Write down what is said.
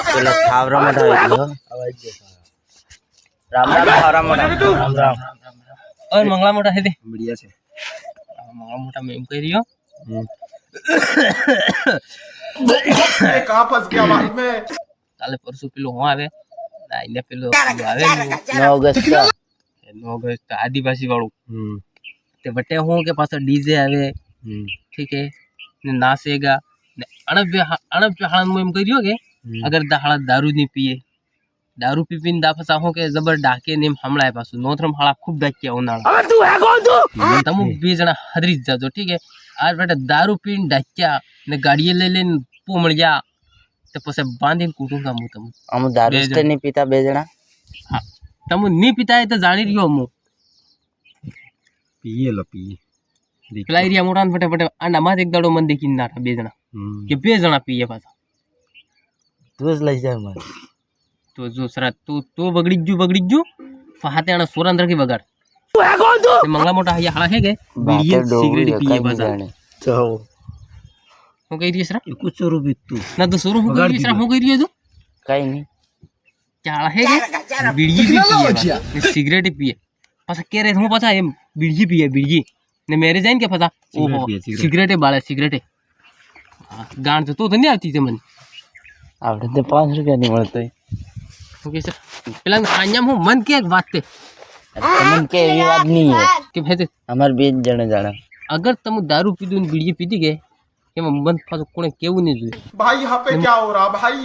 પેલા ખાવરા મોટા આવી ગયો અવાજ દે રામ રામ ખાવરા મોટા રામ રામ और मंगला मोटा है दे बढ़िया से मंगला मोटा में कह रही हो कहाँ फंस गया भाई मैं काले परसों पेलो हो आवे ना इने पेलो आवे 9 अगस्त का 9 अगस्त आदिवासी वाળું તે બટે હું કે પાછો ડીજે આવે ठीक है ने नाचेगा ने अणब हालन में एम करियो के अगर हाला दारू नहीं पिए दारू पी पीने दाफसा हो के जबर डाके ने हमलाय पासु नोथरम हाला खूब डाक्या उनाळा अबे तू है कौन तू तमु बे जना हदरी जाजो ठीक है आज बेटा दारू पीने डाक्या ने गाड़ी ले लेन पोमळ गया तो पसे बांधीने कूटूंगा मु तमु हम दारू से नहीं पीता बे जना हां तमु नहीं पीता है तो जानी रियो मु पिए लो पिए પેલા એરિયા મોટા ફટાફટ આના માં એક દાડો મન દેખીને નાઠા બે જણા કે બે જણા પીએ પાછા તું જ લઈ જા મને તો જો સરા તું બગડી ગયું ફહાતે આના સુરેન્દ્ર की બગાડ તું હે કોણ તું મંગલા મોટા હૈયા હાળા હે કે બીડી સિગરેટ પીએ પાછા તો હું કહી રહી સરા कुछ रुपए तू ના તો સુરુ હું કહી રહી સરા હું કહી રહ્યો છું कहीं नहीं क्या हाळा હે કે બીડી भी પીએ સિગરેટ પીએ પાછા કે રે હું પાછા એમ બીડી પીએ બીડી ने मेरे जाइन के पता ओहो सिगरेटे बाळे सिगरेटे गाण तो नहीं आती थे मन આપણે તો 5 રૂપિયા ની મળતો ओके सर पेला आन्या मु मन के एक बात ते તમને કે એવી વાત નહીં હે कि भाई અમાર બે જણે જાણે अगर तुम दारू पी दूं बीड़ी पीती गए के मन पास कोने केवू नहीं जोई भाई यहाँ पे क्या हो रहा भाई